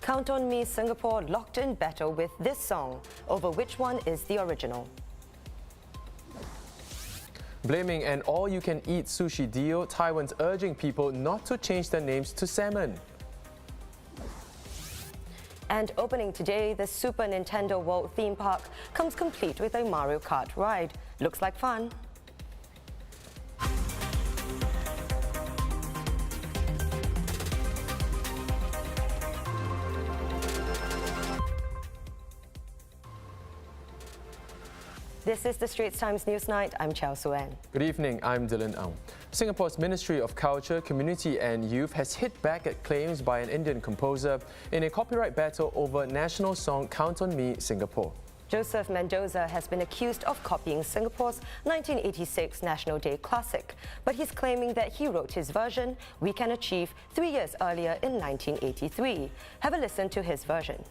Count on Me Singapore locked in battle with this song over which one is the original. Blaming an all-you-can-eat sushi deal, Taiwan's urging people not to change their names to Salmon. And opening today, the Super Nintendo World theme park comes complete with a Mario Kart ride. Looks like fun. This is the Straits Times Newsnight. I'm Chow Suen. Good evening, I'm Dylan Ang. Singapore's Ministry of Culture, Community and Youth has hit back at claims by an Indian composer in a copyright battle over national song Count on Me Singapore. Joseph Mendoza has been accused of copying Singapore's 1986 National Day classic, but he's claiming that he wrote his version, We Can Achieve, 3 years earlier in 1983. Have a listen to his version.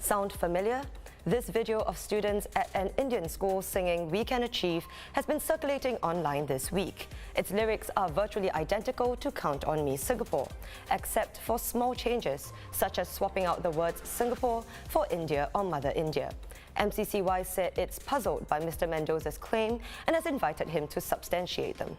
Sound familiar? This video of students at an Indian school singing We Can Achieve has been circulating online this week. Its lyrics are virtually identical to Count on Me Singapore, except for small changes, such as swapping out the words Singapore for India or Mother India. MCCY said it's puzzled by Mr. Mendoza's claim and has invited him to substantiate them.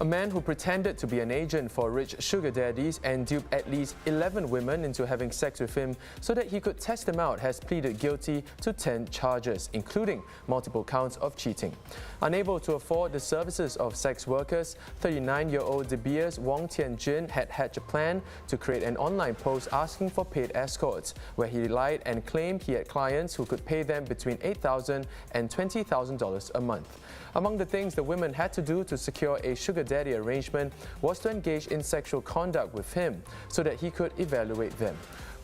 A man who pretended to be an agent for rich sugar daddies and duped at least 11 women into having sex with him so that he could test them out has pleaded guilty to 10 charges, including multiple counts of cheating. Unable to afford the services of sex workers, 39-year-old De Beers Wong Tianjin had hatched a plan to create an online post asking for paid escorts, where he lied and claimed he had clients who could pay them between $8,000 and $20,000 a month. Among the things the women had to do to secure a sugar daddy arrangement was to engage in sexual conduct with him so that he could evaluate them.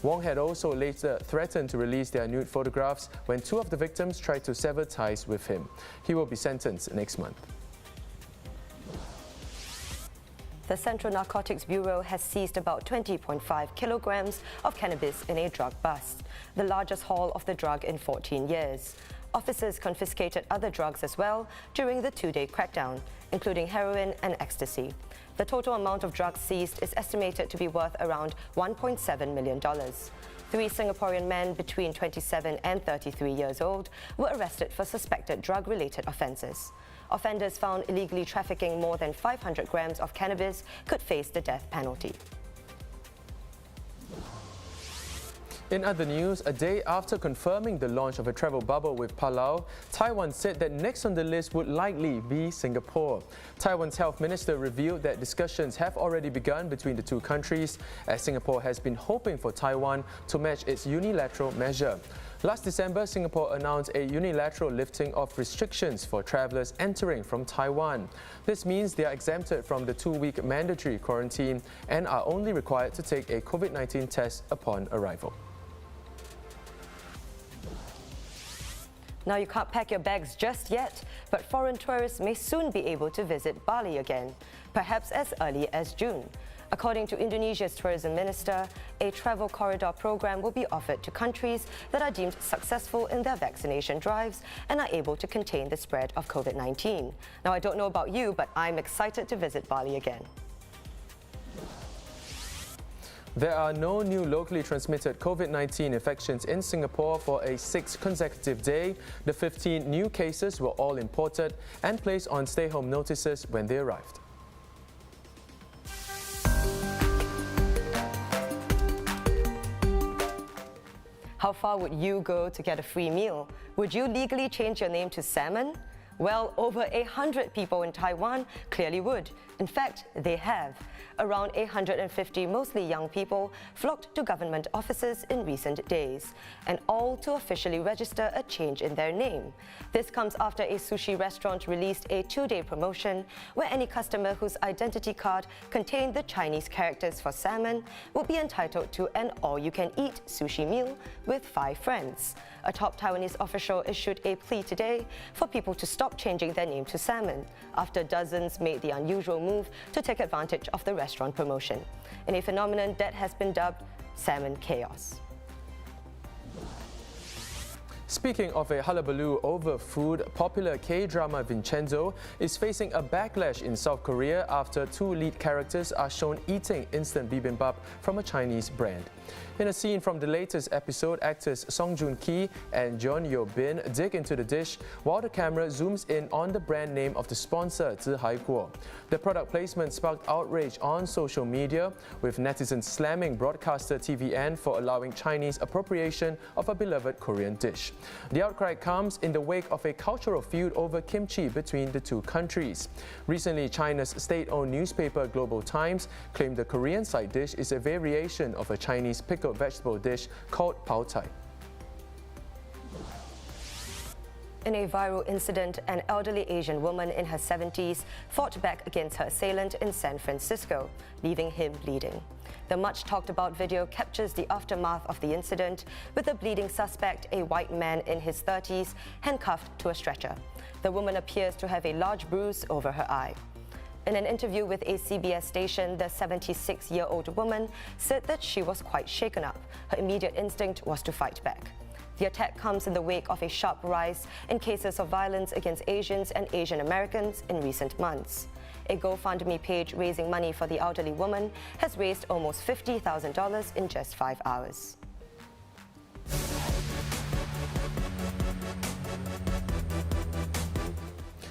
Wong had also later threatened to release their nude photographs when two of the victims tried to sever ties with him. He will be sentenced next month. The Central Narcotics Bureau has seized about 20.5 kilograms of cannabis in a drug bust, the largest haul of the drug in 14 years. Officers confiscated other drugs as well during the two-day crackdown, including heroin and ecstasy. The total amount of drugs seized is estimated to be worth around $1.7 million. 3 Singaporean men between 27 and 33 years old were arrested for suspected drug-related offences. Offenders found illegally trafficking more than 500 grams of cannabis could face the death penalty. In other news, a day after confirming the launch of a travel bubble with Palau, Taiwan said that next on the list would likely be Singapore. Taiwan's health minister revealed that discussions have already begun between the two countries, as Singapore has been hoping for Taiwan to match its unilateral measure. Last December, Singapore announced a unilateral lifting of restrictions for travellers entering from Taiwan. This means they are exempted from the 2-week mandatory quarantine and are only required to take a COVID-19 test upon arrival. Now, you can't pack your bags just yet, but foreign tourists may soon be able to visit Bali again, perhaps as early as June. According to Indonesia's tourism minister, a travel corridor program will be offered to countries that are deemed successful in their vaccination drives and are able to contain the spread of COVID-19. Now, I don't know about you, but I'm excited to visit Bali again. There are no new locally transmitted COVID-19 infections in Singapore for a 6th consecutive day. The 15 new cases were all imported and placed on stay-home notices when they arrived. How far would you go to get a free meal? Would you legally change your name to Salmon? Well, over 100 people in Taiwan clearly would. In fact, they have. Around 850 mostly young people flocked to government offices in recent days, and all to officially register a change in their name. This comes after a sushi restaurant released a 2-day promotion where any customer whose identity card contained the Chinese characters for salmon will be entitled to an all-you-can-eat sushi meal with 5 friends. A top Taiwanese official issued a plea today for people to stop stopped changing their name to Salmon after dozens made the unusual move to take advantage of the restaurant promotion, in a phenomenon that has been dubbed Salmon Chaos. Speaking of a hullabaloo over food, popular Kdrama Vincenzo is facing a backlash in South Korea after two lead characters are shown eating instant bibimbap from a Chinese brand. In a scene from the latest episode, actors Song Joon-ki and Jeon Yo-bin dig into the dish while the camera zooms in on the brand name of the sponsor, Zhi Guo. The product placement sparked outrage on social media, with netizens slamming broadcaster TVN for allowing Chinese appropriation of a beloved Korean dish. The outcry comes in the wake of a cultural feud over kimchi between the two countries. Recently, China's state-owned newspaper Global Times claimed the Korean side dish is a variation of a Chinese pickled vegetable dish called pao cai. In a viral incident, an elderly Asian woman in her 70s fought back against her assailant in San Francisco, leaving him bleeding. The much-talked-about video captures the aftermath of the incident, with the bleeding suspect, a white man in his 30s, handcuffed to a stretcher. The woman appears to have a large bruise over her eye. In an interview with a CBS station, the 76-year-old woman said that she was quite shaken up. Her immediate instinct was to fight back. The attack comes in the wake of a sharp rise in cases of violence against Asians and Asian Americans in recent months. A GoFundMe page raising money for the elderly woman has raised almost $50,000 in just 5 hours.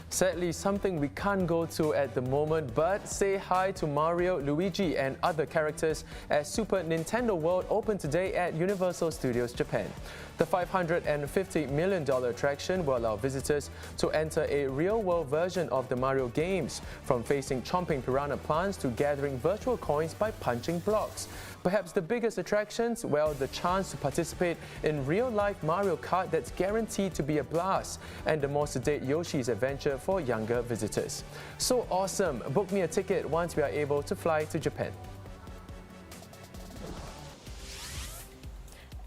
Sadly, something we can't go to at the moment, but say hi to Mario, Luigi and other characters as Super Nintendo World opened today at Universal Studios Japan. The $550 million attraction will allow visitors to enter a real-world version of the Mario games, from facing chomping piranha plants to gathering virtual coins by punching blocks. Perhaps the biggest attractions, well, the chance to participate in real-life Mario Kart that's guaranteed to be a blast, and the more sedate Yoshi's Adventure for younger visitors. So awesome! Book me a ticket once we are able to fly to Japan.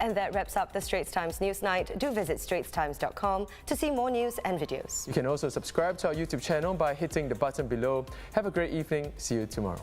And that wraps up the Straits Times Newsnight. Do visit straitstimes.com to see more news and videos. You can also subscribe to our YouTube channel by hitting the button below. Have a great evening. See you tomorrow.